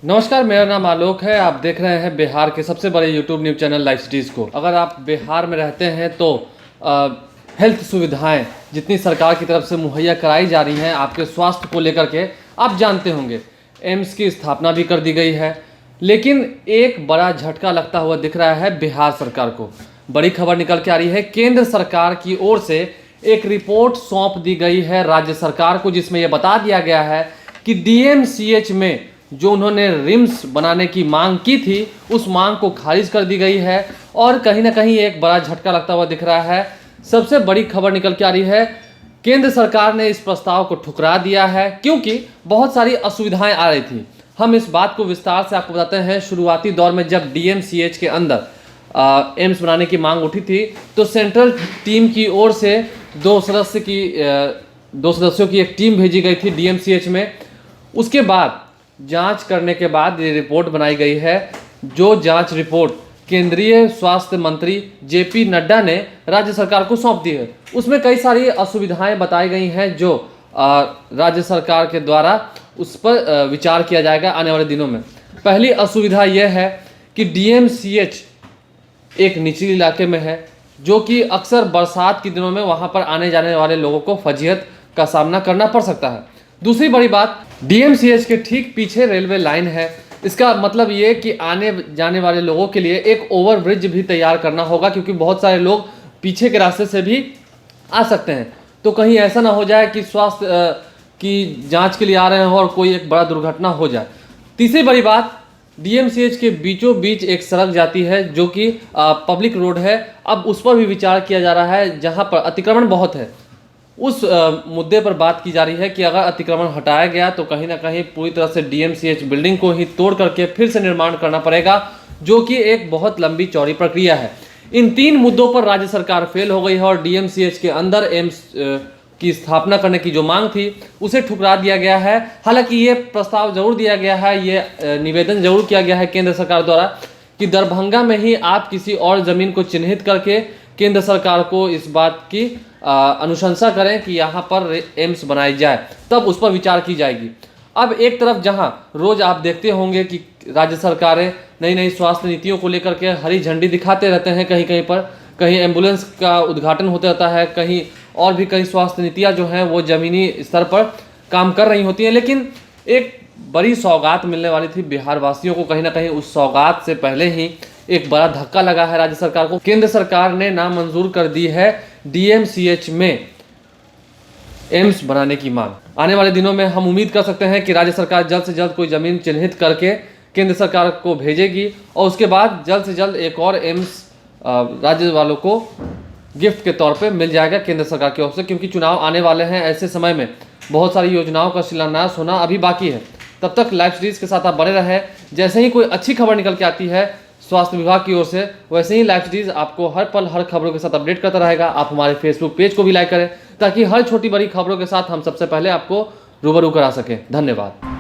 नमस्कार, मेरा नाम आलोक है। आप देख रहे हैं बिहार के सबसे बड़े YouTube news channel life cities को। अगर आप बिहार में रहते हैं तो हेल्थ सुविधाएं जितनी सरकार की तरफ से मुहैया कराई जा रही हैं आपके स्वास्थ्य को लेकर के, आप जानते होंगे एम्स की स्थापना भी कर दी गई है। लेकिन एक बड़ा झटका लगता हुआ दिख रहा है बिहार सरकार को। बड़ी खबर निकल के आ रही है, केंद्र सरकार की ओर से एक रिपोर्ट सौंप दी गई है राज्य सरकार को, जिसमें यह बता दिया गया है कि डीएमसीएच में जो उन्होंने रिम्स बनाने की मांग की थी उस मांग को खारिज कर दी गई है। और कहीं ना कहीं एक बड़ा झटका लगता हुआ दिख रहा है। सबसे बड़ी खबर निकल के आ रही है, केंद्र सरकार ने इस प्रस्ताव को ठुकरा दिया है क्योंकि बहुत सारी असुविधाएं आ रही थी। हम इस बात को विस्तार से आपको बताते हैं। शुरुआती दौर में जब डीएमसीएच के अंदर एम्स बनाने की मांग उठी थी तो सेंट्रल टीम की ओर से दो सदस्यों की एक टीम भेजी गई थी डीएमसीएच में। उसके बाद जांच करने के बाद ये रिपोर्ट बनाई गई है। जो जांच रिपोर्ट केंद्रीय स्वास्थ्य मंत्री जेपी नड्डा ने राज्य सरकार को सौंप दी है, उसमें कई सारी असुविधाएं बताई गई हैं जो राज्य सरकार के द्वारा उस पर विचार किया जाएगा आने वाले दिनों में। पहली असुविधा यह है कि डीएमसीएच एक निचली इलाके में है, जो कि अक्सर बरसात के दिनों में वहाँ पर आने जाने वाले लोगों को फजीहत का सामना करना पड़ सकता है। दूसरी बड़ी बात, डीएमसीएच के ठीक पीछे रेलवे लाइन है। इसका मतलब ये कि आने जाने वाले लोगों के लिए एक ओवरब्रिज भी तैयार करना होगा, क्योंकि बहुत सारे लोग पीछे के रास्ते से भी आ सकते हैं। तो कहीं ऐसा ना हो जाए कि स्वास्थ्य की जांच के लिए आ रहे हैं और कोई एक बड़ा दुर्घटना हो जाए। तीसरी बड़ी बात, डीएमसीएच के बीचों बीच एक सड़क जाती है जो कि पब्लिक रोड है। अब उस पर भी विचार किया जा रहा है, जहाँ पर अतिक्रमण बहुत है। उस मुद्दे पर बात की जा रही है कि अगर अतिक्रमण हटाया गया तो कहीं ना कहीं पूरी तरह से डीएमसीएच बिल्डिंग को ही तोड़ करके फिर से निर्माण करना पड़ेगा, जो कि एक बहुत लंबी चौड़ी प्रक्रिया है। इन तीन मुद्दों पर राज्य सरकार फेल हो गई है और डीएमसीएच के अंदर एम्स की स्थापना करने की जो मांग थी उसे ठुकरा दिया गया है। हालांकि ये प्रस्ताव जरूर दिया गया है, ये निवेदन जरूर किया गया है केंद्र सरकार द्वारा कि दरभंगा में ही आप किसी और ज़मीन को चिन्हित करके केंद्र सरकार को इस बात की अनुशंसा करें कि यहाँ पर एम्स बनाई जाए, तब उस पर विचार की जाएगी। अब एक तरफ जहाँ रोज़ आप देखते होंगे कि राज्य सरकारें नई नई स्वास्थ्य नीतियों को लेकर के हरी झंडी दिखाते रहते हैं, कहीं कहीं पर कहीं एम्बुलेंस का उद्घाटन होता रहता है, कहीं और भी कई स्वास्थ्य नीतियाँ जो हैं वो ज़मीनी स्तर पर काम कर रही होती हैं। लेकिन एक बड़ी सौगात मिलने वाली थी बिहार वासियों को, कहीं ना कहीं उस सौगात से पहले ही एक बड़ा धक्का लगा है राज्य सरकार को। केंद्र सरकार ने नामंजूर कर दी है डीएमसीएच में एम्स बनाने की मांग। आने वाले दिनों में हम उम्मीद कर सकते हैं कि राज्य सरकार जल्द से जल्द कोई ज़मीन चिन्हित करके केंद्र सरकार को भेजेगी और उसके बाद जल्द से जल्द एक और एम्स राज्य वालों को गिफ्ट के तौर पे मिल जाएगा केंद्र सरकार की ओर से, क्योंकि चुनाव आने वाले हैं। ऐसे समय में बहुत सारी योजनाओं का शिलान्यास होना अभी बाकी है। तब तक लाइव सीरीज के साथ आप बने रहें। जैसे ही कोई अच्छी खबर निकल के आती है स्वास्थ्य विभाग की ओर से, वैसे ही लाइव सीरीज आपको हर पल हर खबरों के साथ अपडेट करता रहेगा। आप हमारे फेसबुक पेज को भी लाइक करें ताकि हर छोटी बड़ी खबरों के साथ हम सबसे पहले आपको रूबरू करा सकें। धन्यवाद।